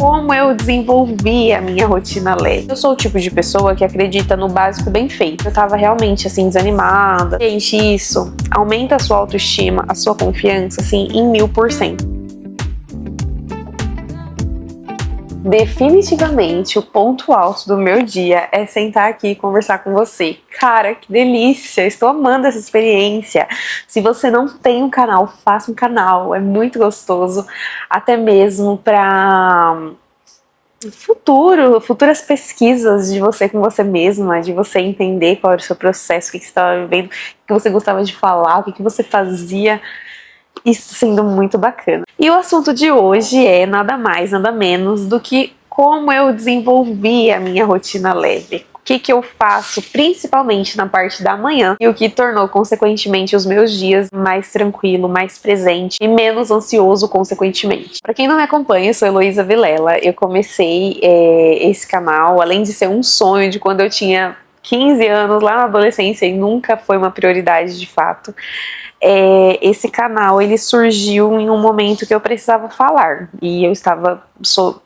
Como eu desenvolvi a minha rotina leve. Eu sou o tipo de pessoa que acredita no básico bem feito. Eu tava realmente assim desanimada. Gente, isso aumenta a sua autoestima, a sua confiança assim em 1000%. Definitivamente o ponto alto do meu dia é sentar aqui e conversar com você. Cara, que delícia! Estou amando essa experiência. Se você não tem um canal, faça um canal. É muito gostoso, até mesmo para futuras pesquisas de você com você mesma, de você entender qual era o seu processo, o que você estava vivendo, o que você gostava de falar, o que você fazia. Isso sendo muito bacana. E o assunto de hoje é nada mais, nada menos do que como eu desenvolvi a minha rotina leve. O que eu faço principalmente na parte da manhã e o que tornou consequentemente os meus dias mais tranquilo, mais presente e menos ansioso consequentemente. Para quem não me acompanha, eu sou Heloísa Vilela. Eu comecei esse canal, além de ser um sonho de quando eu tinha 15 anos, lá na adolescência, e nunca foi uma prioridade de fato. Esse canal ele surgiu em um momento que eu precisava falar e eu estava,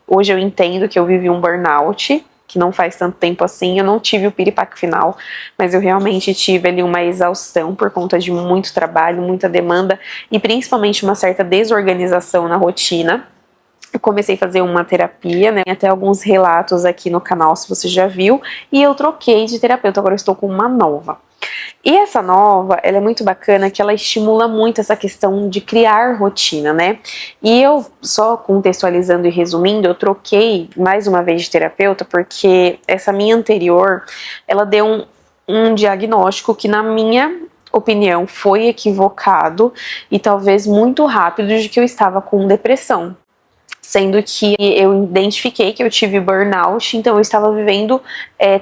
hoje eu entendo que eu vivi um burnout, que não faz tanto tempo assim. Eu não tive o piripaque final, mas eu realmente tive ali uma exaustão por conta de muito trabalho, muita demanda e principalmente uma certa desorganização na rotina. Eu comecei a fazer uma terapia, né? Tem até alguns relatos aqui no canal, se você já viu, e eu troquei de terapeuta, agora eu estou com uma nova. E essa nova, ela é muito bacana, que ela estimula muito essa questão de criar rotina, né? E eu, só contextualizando e resumindo, eu troquei mais uma vez de terapeuta, porque essa minha anterior, ela deu um diagnóstico que, na minha opinião, foi equivocado e talvez muito rápido, de que eu estava com depressão. Sendo que eu identifiquei que eu tive burnout, então eu estava vivendo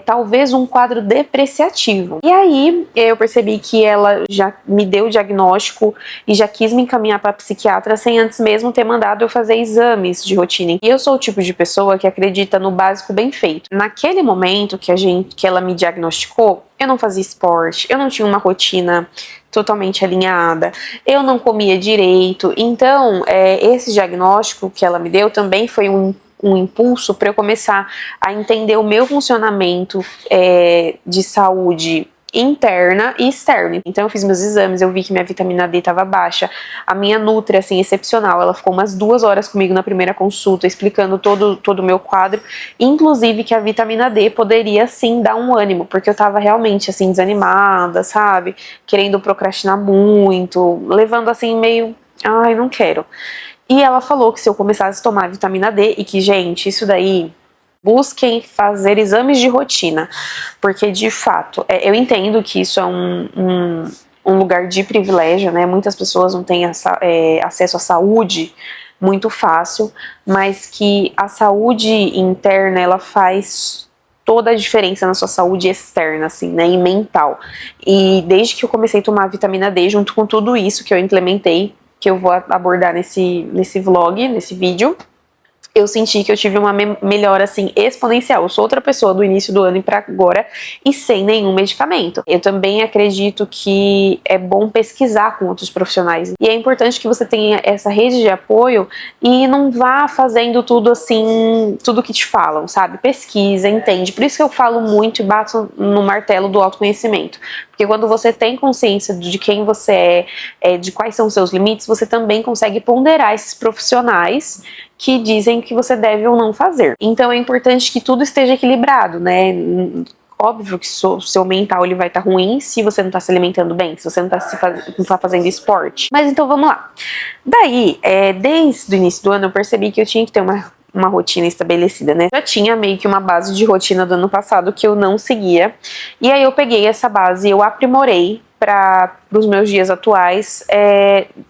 talvez um quadro depreciativo. E aí eu percebi que ela já me deu o diagnóstico e já quis me encaminhar para psiquiatra sem antes mesmo ter mandado eu fazer exames de rotina. E eu sou o tipo de pessoa que acredita no básico bem feito. Naquele momento que ela me diagnosticou, eu não fazia esporte, eu não tinha uma rotina totalmente alinhada, eu não comia direito. Então, esse diagnóstico que ela me deu também foi um impulso para eu começar a entender o meu funcionamento de saúde interna e externa. Então eu fiz meus exames, eu vi que minha vitamina D estava baixa, a minha nutri, assim, excepcional, ela ficou umas 2 horas comigo na primeira consulta, explicando todo o meu quadro, inclusive que a vitamina D poderia sim dar um ânimo, porque eu tava realmente assim desanimada, sabe, querendo procrastinar muito, levando assim meio, ai, não quero. E ela falou que se eu começasse a tomar vitamina D, e que, gente, isso daí, busquem fazer exames de rotina, porque de fato, eu entendo que isso é um lugar de privilégio, né? Muitas pessoas não têm acesso à saúde muito fácil, mas que a saúde interna, ela faz toda a diferença na sua saúde externa, assim, né, e mental. E desde que eu comecei a tomar vitamina D, junto com tudo isso que eu implementei, que eu vou abordar nesse vlog, nesse vídeo, eu senti que eu tive uma melhora assim exponencial. Eu sou outra pessoa do início do ano e para agora, e sem nenhum medicamento. Eu também acredito que é bom pesquisar com outros profissionais, e é importante que você tenha essa rede de apoio e não vá fazendo tudo assim, tudo que te falam, sabe? Pesquisa, entende. Por isso que eu falo muito e bato no martelo do autoconhecimento, porque quando você tem consciência de quem você de quais são os seus limites, você também consegue ponderar esses profissionais que dizem que você deve ou não fazer. Então é importante que tudo esteja equilibrado, né? Óbvio que o seu mental ele vai estar ruim se você não está se alimentando bem, se você não está fazendo esporte. Mas então vamos lá. Daí, desde o início do ano eu percebi que eu tinha que ter uma rotina estabelecida, né? Já tinha meio que uma base de rotina do ano passado que eu não seguia. E aí eu peguei essa base e eu aprimorei para os meus dias atuais,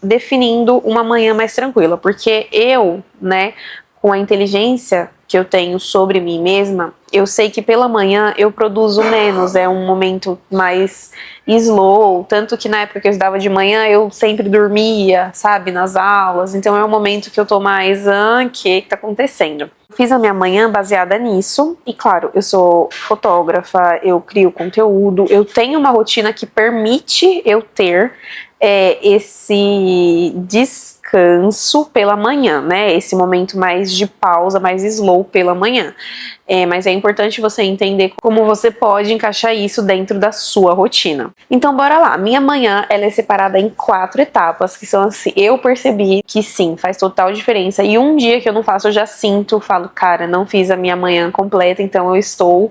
definindo uma manhã mais tranquila, porque eu, né, com a inteligência que eu tenho sobre mim mesma, eu sei que pela manhã eu produzo menos, é um momento mais slow, tanto que na época que eu estudava de manhã eu sempre dormia, sabe, nas aulas, então é um momento que eu tô mais, o que tá acontecendo? Fiz a minha manhã baseada nisso, e claro, eu sou fotógrafa, eu crio conteúdo, eu tenho uma rotina que permite eu ter esse descanso descanso pela manhã, né? Esse momento mais de pausa, mais slow pela manhã. Mas é importante você entender como você pode encaixar isso dentro da sua rotina. Então bora lá, minha manhã ela é separada em 4 etapas, que são assim, eu percebi que sim, faz total diferença, e um dia que eu não faço eu já sinto, falo, cara, não fiz a minha manhã completa, então eu estou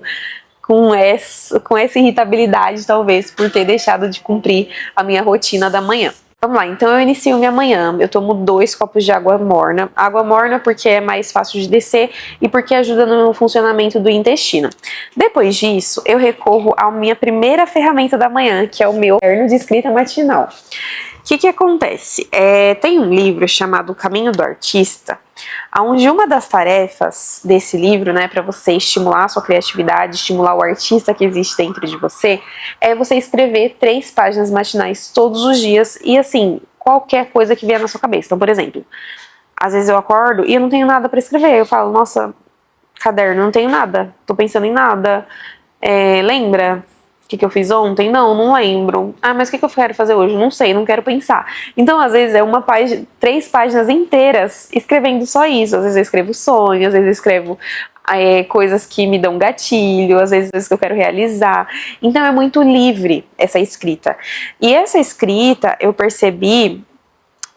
com essa irritabilidade talvez por ter deixado de cumprir a minha rotina da manhã. Vamos lá, então eu inicio minha manhã, eu tomo 2 copos de água morna. Água morna porque é mais fácil de descer e porque ajuda no funcionamento do intestino. Depois disso, eu recorro à minha primeira ferramenta da manhã, que é o meu caderno de escrita matinal. O que acontece? Tem um livro chamado O Caminho do Artista, onde uma das tarefas desse livro, né, para você estimular a sua criatividade, estimular o artista que existe dentro de você, é você escrever 3 páginas matinais todos os dias e, assim, qualquer coisa que vier na sua cabeça. Então, por exemplo, às vezes eu acordo e eu não tenho nada para escrever, eu falo, nossa, caderno, não tenho nada, tô pensando em nada, lembra? O que eu fiz ontem? Não lembro. Ah, mas o que eu quero fazer hoje? Não sei, não quero pensar. Então, às vezes, é 3 páginas inteiras escrevendo só isso. Às vezes eu escrevo sonhos, às vezes eu escrevo coisas que me dão gatilho, às vezes coisas que eu quero realizar. Então, é muito livre essa escrita. E essa escrita, eu percebi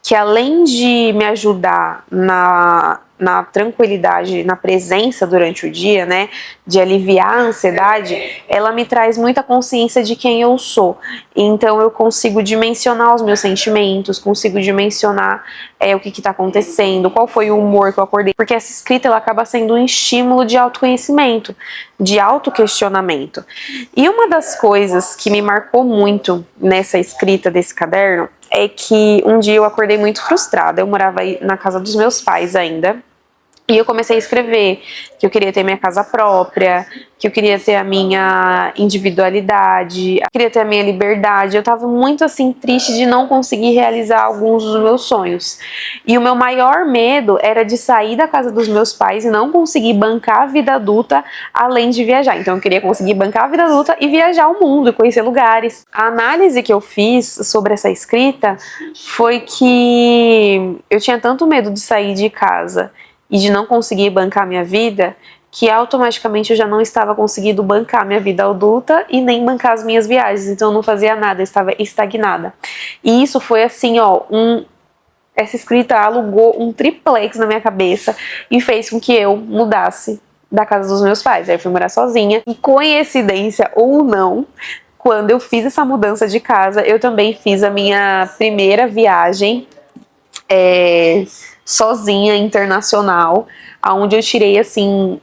que além de me ajudar na tranquilidade, na presença durante o dia, né, de aliviar a ansiedade, ela me traz muita consciência de quem eu sou. Então eu consigo dimensionar os meus sentimentos, consigo dimensionar o que está acontecendo, qual foi o humor que eu acordei, porque essa escrita ela acaba sendo um estímulo de autoconhecimento, de autoquestionamento. E uma das coisas que me marcou muito nessa escrita desse caderno é que um dia eu acordei muito frustrada. Eu morava aí na casa dos meus pais ainda. E eu comecei a escrever que eu queria ter minha casa própria, que eu queria ter a minha individualidade, eu queria ter a minha liberdade. Eu tava muito assim triste de não conseguir realizar alguns dos meus sonhos. E o meu maior medo era de sair da casa dos meus pais e não conseguir bancar a vida adulta além de viajar. Então eu queria conseguir bancar a vida adulta e viajar o mundo, conhecer lugares. A análise que eu fiz sobre essa escrita foi que eu tinha tanto medo de sair de casa e de não conseguir bancar minha vida, que automaticamente eu já não estava conseguindo bancar minha vida adulta e nem bancar as minhas viagens, então eu não fazia nada, eu estava estagnada. E isso foi assim, essa escrita alugou um triplex na minha cabeça e fez com que eu mudasse da casa dos meus pais. Aí eu fui morar sozinha, e coincidência ou não, quando eu fiz essa mudança de casa, eu também fiz a minha primeira viagem sozinha, internacional, onde eu tirei, assim,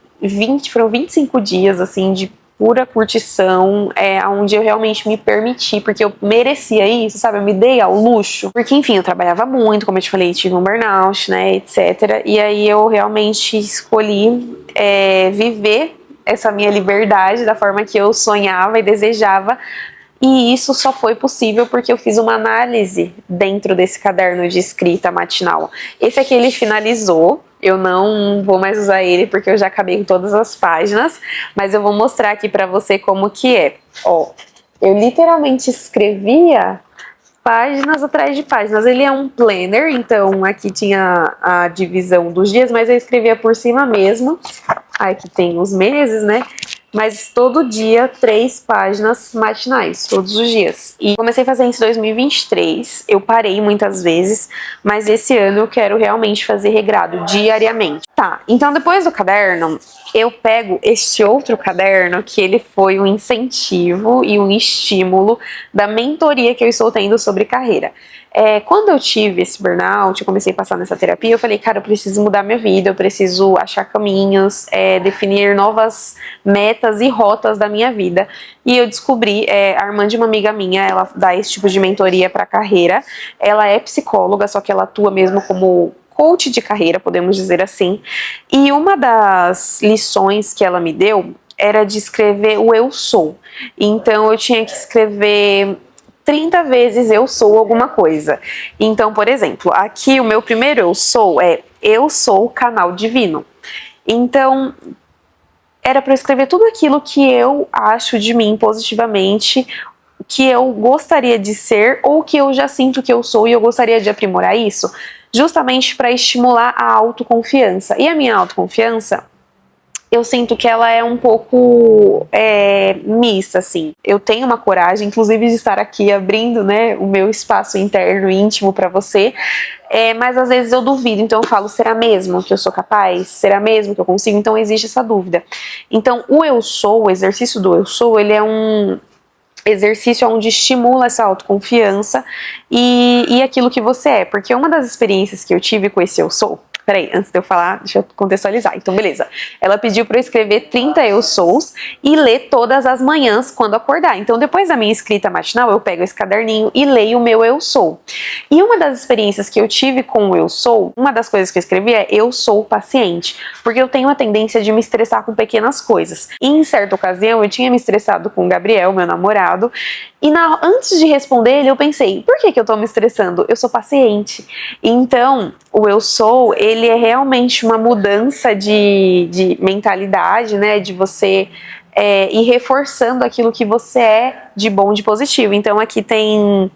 foram 25 dias, assim, de pura curtição, onde eu realmente me permiti, porque eu merecia isso, sabe, eu me dei ao luxo, porque, enfim, eu trabalhava muito, como eu te falei, tive um burnout, né, etc, e aí eu realmente escolhi viver essa minha liberdade da forma que eu sonhava e desejava. E isso só foi possível porque eu fiz uma análise dentro desse caderno de escrita matinal. Esse aqui ele finalizou, eu não vou mais usar ele porque eu já acabei com todas as páginas, mas eu vou mostrar aqui pra você como que é. Eu literalmente escrevia páginas atrás de páginas. Ele é um planner, então aqui tinha a divisão dos dias, mas eu escrevia por cima mesmo. Aqui tem os meses, né? Mas todo dia 3 páginas matinais, todos os dias. E comecei a fazer isso em 2023, eu parei muitas vezes, mas esse ano eu quero realmente fazer regrado, diariamente. Tá, então depois do caderno, eu pego este outro caderno, que ele foi um incentivo e um estímulo da mentoria que eu estou tendo sobre carreira. Quando eu tive esse burnout, eu comecei a passar nessa terapia, eu falei, cara, eu preciso mudar minha vida, eu preciso achar caminhos, definir novas metas e rotas da minha vida. E eu descobri, a irmã de uma amiga minha, ela dá esse tipo de mentoria para carreira, ela é psicóloga, só que ela atua mesmo como coach de carreira, podemos dizer assim. E uma das lições que ela me deu era de escrever o eu sou. Então eu tinha que escrever 30 vezes eu sou alguma coisa. Então, por exemplo, aqui o meu primeiro eu sou eu sou o canal divino. Então, era para eu escrever tudo aquilo que eu acho de mim positivamente, que eu gostaria de ser ou que eu já sinto que eu sou e eu gostaria de aprimorar isso. justamente para estimular a autoconfiança. E a minha autoconfiança, eu sinto que ela é um pouco mista, assim. Eu tenho uma coragem, inclusive, de estar aqui abrindo, né, o meu espaço interno e íntimo para você, mas às vezes eu duvido, então eu falo, será mesmo que eu sou capaz? Será mesmo que eu consigo? Então existe essa dúvida. Então o eu sou, o exercício do eu sou, ele é um exercício onde estimula essa autoconfiança e aquilo que você é, porque uma das experiências que eu tive com esse eu sou, peraí, antes de eu falar, deixa eu contextualizar. Então, beleza. Ela pediu para eu escrever 30 eu sous e ler todas as manhãs quando acordar. Então, depois da minha escrita matinal, eu pego esse caderninho e leio o meu eu sou. E uma das experiências que eu tive com o eu sou, uma das coisas que eu escrevi é eu sou paciente, porque eu tenho a tendência de me estressar com pequenas coisas. E em certa ocasião, eu tinha me estressado com o Gabriel, meu namorado, e antes de responder ele, eu pensei, por que eu tô me estressando? Eu sou paciente. Então, o eu sou, ele é realmente uma mudança de mentalidade, né? De você ir reforçando aquilo que você é de bom, de positivo. Então, aqui tem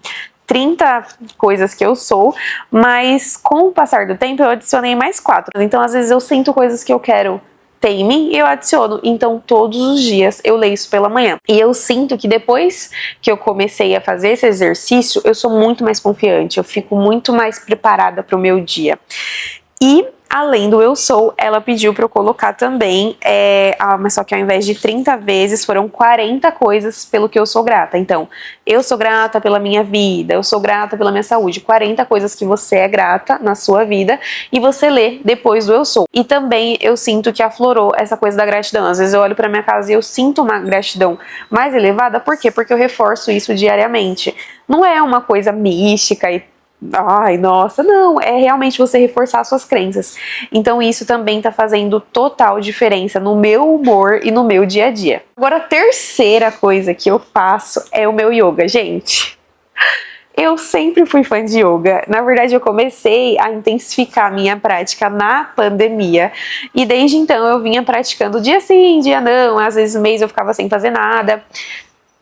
30 coisas que eu sou, mas com o passar do tempo eu adicionei mais 4. Então, às vezes eu sinto coisas que eu quero ter em mim e eu adiciono. Então, todos os dias eu leio isso pela manhã. E eu sinto que depois que eu comecei a fazer esse exercício, eu sou muito mais confiante, eu fico muito mais preparada para o meu dia. E além do eu sou, ela pediu para eu colocar também, mas só que ao invés de 30 vezes, foram 40 coisas pelo que eu sou grata. Então, eu sou grata pela minha vida, eu sou grata pela minha saúde. 40 coisas que você é grata na sua vida e você lê depois do eu sou. E também eu sinto que aflorou essa coisa da gratidão. Às vezes eu olho para minha casa e eu sinto uma gratidão mais elevada. Por quê? Porque eu reforço isso diariamente. Não é uma coisa mística e ai, nossa, não, é realmente você reforçar suas crenças. Então isso também tá fazendo total diferença no meu humor e no meu dia a dia. Agora, a terceira coisa que eu faço é o meu yoga, gente. Eu sempre fui fã de yoga. Na verdade, eu comecei a intensificar a minha prática na pandemia. E desde então eu vinha praticando dia sim, dia não. Às vezes mês eu ficava sem fazer nada.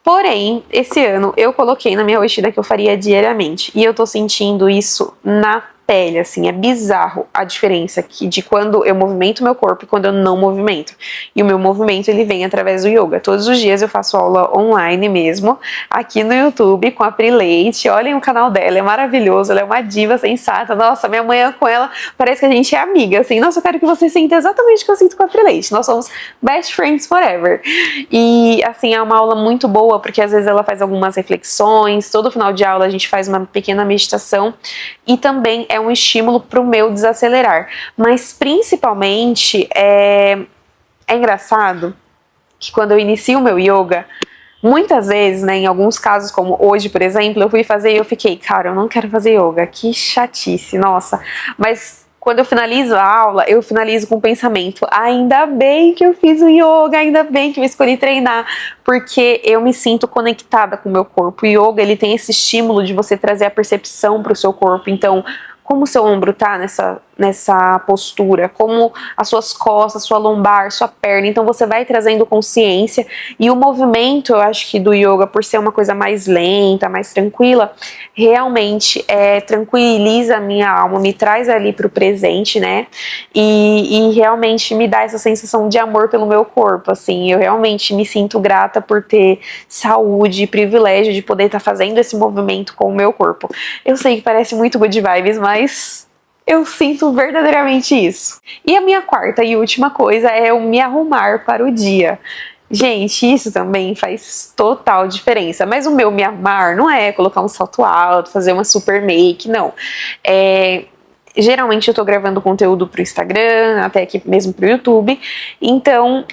Porém, esse ano eu coloquei na minha rotina que eu faria diariamente. E eu tô sentindo isso na pele, assim, é bizarro a diferença de quando eu movimento meu corpo e quando eu não movimento. E o meu movimento, ele vem através do yoga. Todos os dias eu faço aula online mesmo, aqui no YouTube, com a Pri Leite. Olhem o canal dela, é maravilhoso, ela é uma diva sensata. Nossa, minha manhã com ela, parece que a gente é amiga, assim. Nossa, eu quero que você sinta exatamente o que eu sinto com a Pri Leite. Nós somos best friends forever. E, assim, é uma aula muito boa, porque às vezes ela faz algumas reflexões, todo final de aula a gente faz uma pequena meditação, e também é um estímulo para o meu desacelerar. Mas principalmente é engraçado que quando eu inicio o meu yoga, muitas vezes, né, em alguns casos, como hoje, por exemplo, eu fui fazer e eu fiquei, cara, eu não quero fazer yoga, que chatice, nossa. Mas quando eu finalizo a aula, eu finalizo com o pensamento, ainda bem que eu fiz o yoga, ainda bem que eu escolhi treinar, porque eu me sinto conectada com o meu corpo. O yoga, ele tem esse estímulo de você trazer a percepção para o seu corpo. Então, como o seu ombro tá nessa postura, como as suas costas, sua lombar, sua perna, então você vai trazendo consciência, e o movimento, eu acho que do yoga, por ser uma coisa mais lenta, mais tranquila, realmente tranquiliza a minha alma, me traz ali pro presente, né, e realmente me dá essa sensação de amor pelo meu corpo, assim, eu realmente me sinto grata por ter saúde e privilégio de poder estar fazendo esse movimento com o meu corpo. Eu sei que parece muito good vibes, mas eu sinto verdadeiramente isso. E a minha quarta e última coisa é o me arrumar para o dia. Gente, isso também faz total diferença. Mas o meu me arrumar não é colocar um salto alto, fazer uma super make, não. Geralmente eu tô gravando conteúdo pro Instagram, até aqui mesmo pro YouTube. Então,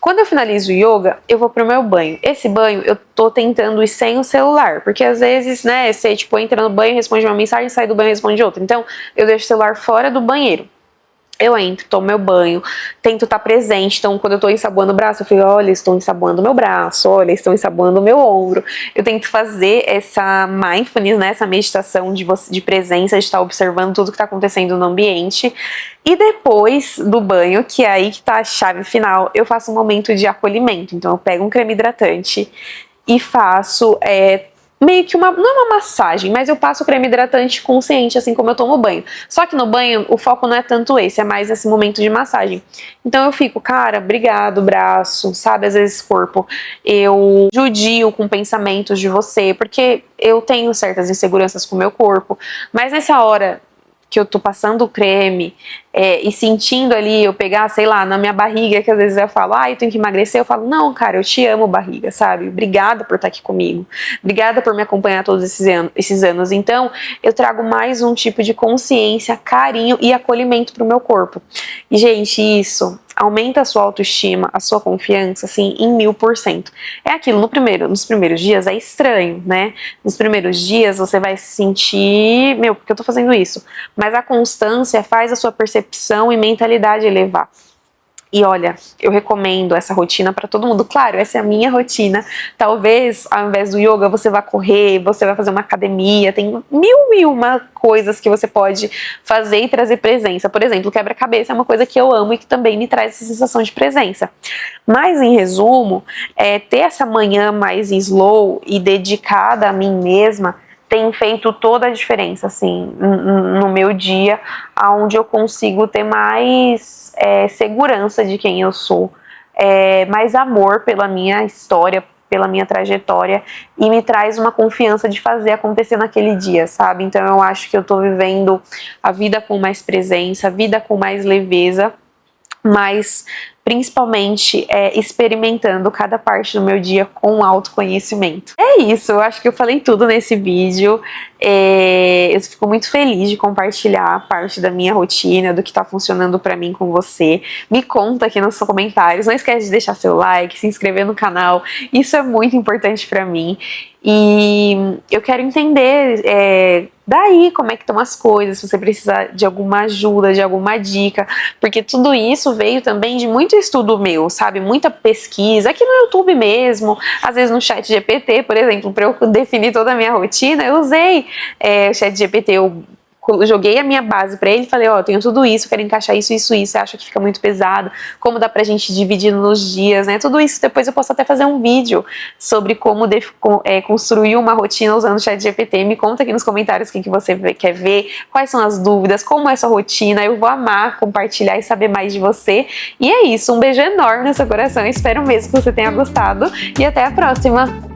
quando eu finalizo o yoga, eu vou pro meu banho. Esse banho eu tô tentando ir sem o celular, porque às vezes, né, você tipo entra no banho, responde uma mensagem, sai do banho e responde outra. Então, eu deixo o celular fora do banheiro. Eu entro, tomo meu banho, tento estar presente. Então, quando eu tô ensaboando o braço, eu fico, olha, estou ensaboando meu braço, olha, estou ensaboando o meu ombro. Eu tento fazer essa mindfulness, né, essa meditação de presença, de estar observando tudo que está acontecendo no ambiente. E depois do banho, que é aí que tá a chave final, eu faço um momento de acolhimento. Então, eu pego um creme hidratante e faço meio que não é uma massagem, mas eu passo creme hidratante consciente, assim como eu tomo banho. Só que no banho, o foco não é tanto esse, é mais esse momento de massagem. Então eu fico, cara, obrigado, braço, sabe? Às vezes corpo, eu judio com pensamentos de você, porque eu tenho certas inseguranças com o meu corpo, mas nessa hora que eu tô passando o creme e sentindo ali, eu pegar, sei lá, na minha barriga, que às vezes eu falo, eu tenho que emagrecer, eu falo, não, cara, eu te amo, barriga, sabe? Obrigada por estar aqui comigo, obrigada por me acompanhar todos esses anos. Então, eu trago mais um tipo de consciência, carinho e acolhimento pro meu corpo. E, gente, isso aumenta a sua autoestima, a sua confiança, assim, em 1000%. É aquilo, nos primeiros dias é estranho, né? Nos primeiros dias você vai se sentir, por que eu tô fazendo isso? Mas a constância faz a sua percepção e mentalidade elevar. E olha, eu recomendo essa rotina para todo mundo. Claro, essa é a minha rotina. Talvez, ao invés do yoga, você vá correr, você vai fazer uma academia. Tem mil e uma coisas que você pode fazer e trazer presença. Por exemplo, quebra-cabeça é uma coisa que eu amo e que também me traz essa sensação de presença. Mas, em resumo, ter essa manhã mais slow e dedicada a mim mesma tem feito toda a diferença, assim, no meu dia, onde eu consigo ter mais segurança de quem eu sou, mais amor pela minha história, pela minha trajetória, e me traz uma confiança de fazer acontecer naquele dia, sabe? Então eu acho que eu tô vivendo a vida com mais presença, a vida com mais leveza, mas principalmente experimentando cada parte do meu dia com autoconhecimento. É isso, eu acho que eu falei tudo nesse vídeo. Eu fico muito feliz de compartilhar parte da minha rotina, do que tá funcionando pra mim com você. Me conta aqui nos comentários, não esquece de deixar seu like, se inscrever no canal, isso é muito importante pra mim. E eu quero entender daí como é que estão as coisas, se você precisa de alguma ajuda, de alguma dica, porque tudo isso veio também de muito estudo meu, sabe? Muita pesquisa, aqui no YouTube mesmo, às vezes no ChatGPT, por exemplo, para eu definir toda a minha rotina, eu usei o ChatGPT, eu joguei a minha base pra ele e falei, eu tenho tudo isso, quero encaixar isso, você acha que fica muito pesado, como dá pra gente dividir nos dias, né, tudo isso depois eu posso até fazer um vídeo sobre como construir uma rotina usando o ChatGPT. Me conta aqui nos comentários o que você quer ver, quais são as dúvidas, como é a sua rotina, eu vou amar compartilhar e saber mais de você, e é isso, um beijo enorme no seu coração, espero mesmo que você tenha gostado, e até a próxima!